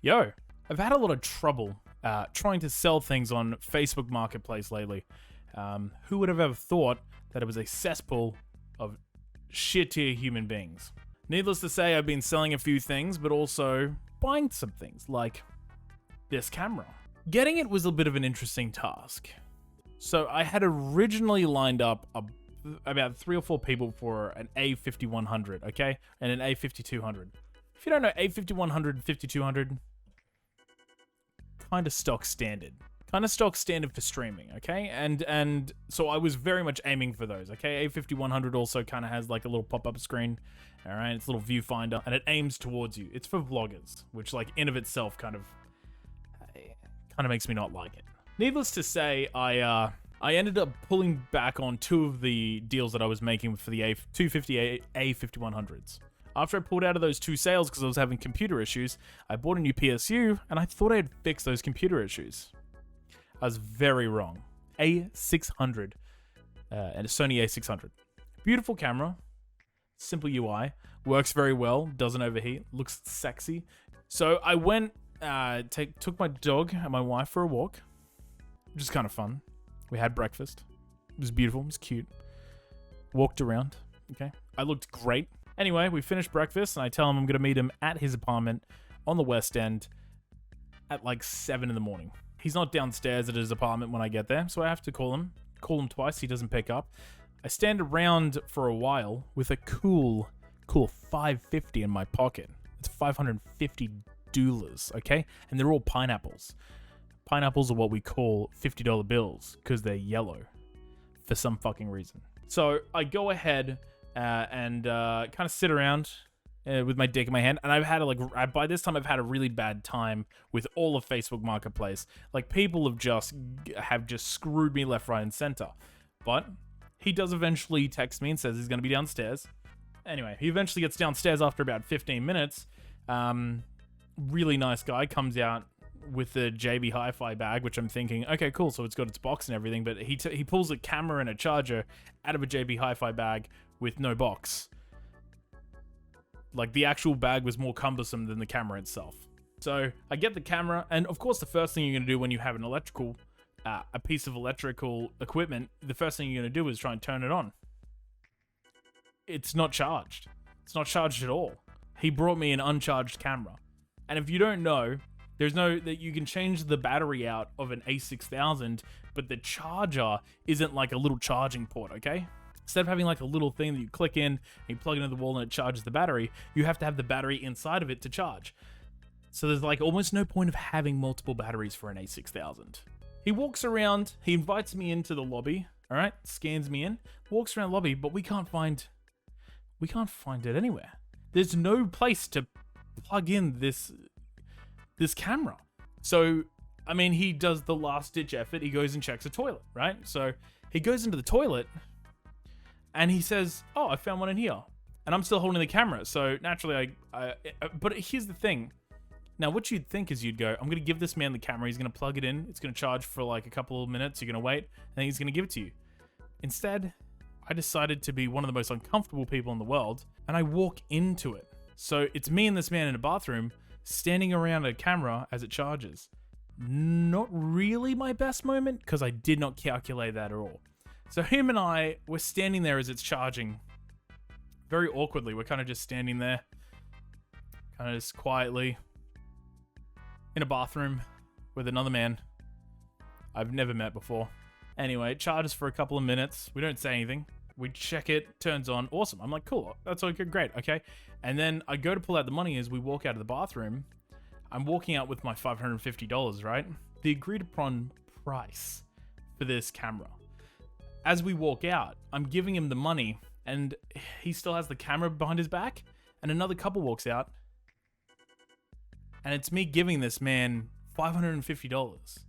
Yo, I've had a lot of trouble trying to sell things on Facebook Marketplace lately. Who would have ever thought that it was a cesspool of shit-tier human beings? Needless to say, I've been selling a few things, but also buying some things, like this camera. Getting it was a bit of an interesting task. So I had originally lined up about 3 or 4 people for an A5100, okay? And an A5200. If you don't know, A5100 and 5200, kind of stock standard. Kind of stock standard for streaming, okay? And so I was very much aiming for those, okay? A5100 also kind of has like a little pop-up screen, all right? It's a little viewfinder, and it aims towards you. It's for vloggers, which like in of itself kind of makes me not like it. Needless to say, I ended up pulling back on 2 of the deals that I was making for the A250 A5100s. After I pulled out of those 2 sales because I was having computer issues, I bought a new PSU, and I thought I'd fix those computer issues. I was very wrong. A600, and a Sony A600. Beautiful camera, simple UI, works very well, doesn't overheat, looks sexy. So I went, took my dog and my wife for a walk, which is kind of fun. We had breakfast. It was beautiful, it was cute. Walked around, okay? I looked great. Anyway, we finished breakfast, and I tell him I'm going to meet him at his apartment on the West End at like 7 in the morning. He's not downstairs at his apartment when I get there, so I have to call him. Call him twice, he doesn't pick up. I stand around for a while with a cool $550 in my pocket. It's $550, okay? And they're all pineapples. Pineapples are what we call $50 bills because they're yellow for some fucking reason. So I go ahead and kind of sit around with my dick in my hand, and I've had by this time I've had a really bad time with all of Facebook Marketplace. Like, people have just screwed me left, right, and center. But he does eventually text me and says he's going to be downstairs. Anyway, he eventually gets downstairs after about 15 minutes. Really nice guy comes out with the JB Hi-Fi bag, which I'm thinking, okay, cool, so it's got its box and everything, but he pulls a camera and a charger out of a JB Hi-Fi bag with no box. Like, the actual bag was more cumbersome than the camera itself. So I get the camera, and of course the first thing you're going to do when you have an a piece of electrical equipment, the first thing you're going to do is try and turn it on. It's not charged. It's not charged at all. He brought me an uncharged camera. And if you don't know, that you can change the battery out of an A6000, but the charger isn't like a little charging port, okay? Instead of having like a little thing that you click in and you plug it into the wall and it charges the battery, you have to have the battery inside of it to charge. So there's like almost no point of having multiple batteries for an A6000. He walks around, he invites me into the lobby, all right, scans me in, walks around the lobby, but we can't find it anywhere. There's no place to plug in this camera. So, I mean, he does the last ditch effort. He goes and checks a toilet, right? So he goes into the toilet and he says, oh, I found one in here. And I'm still holding the camera. So naturally, but here's the thing. Now, what you'd think is you'd go, I'm going to give this man the camera. He's going to plug it in. It's going to charge for like a couple of minutes. You're going to wait, and then he's going to give it to you. Instead, I decided to be one of the most uncomfortable people in the world, and I walk into it. So it's me and this man in a bathroom standing around a camera as it charges. Not really my best moment, because I did not calculate that at all. So him and I were standing there as it's charging. Very awkwardly, we're kind of just standing there. Kind of just quietly. In a bathroom with another man I've never met before. Anyway, it charges for a couple of minutes. We don't say anything. We check it, turns on. Awesome. I'm like, cool. That's okay, great. Okay. And then I go to pull out the money as we walk out of the bathroom. I'm walking out with my $550, right? The agreed upon price for this camera. As we walk out, I'm giving him the money, and he still has the camera behind his back, and another couple walks out, and it's me giving this man $550.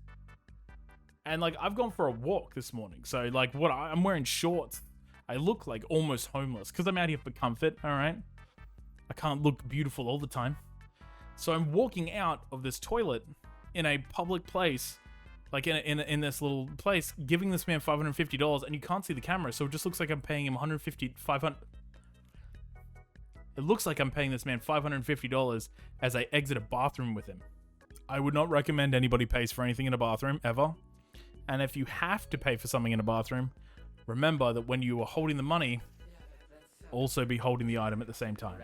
And like, I've gone for a walk this morning, so like, I'm wearing shorts. I look like almost homeless because I'm out here for comfort, all right? I can't look beautiful all the time. So I'm walking out of this toilet in a public place, like in this little place, giving this man $550, and you can't see the camera, so it just looks like I'm paying him $500. It looks like I'm paying this man $550 as I exit a bathroom with him. I would not recommend anybody pays for anything in a bathroom ever. And if you have to pay for something in a bathroom, remember that when you are holding the money, also be holding the item at the same time.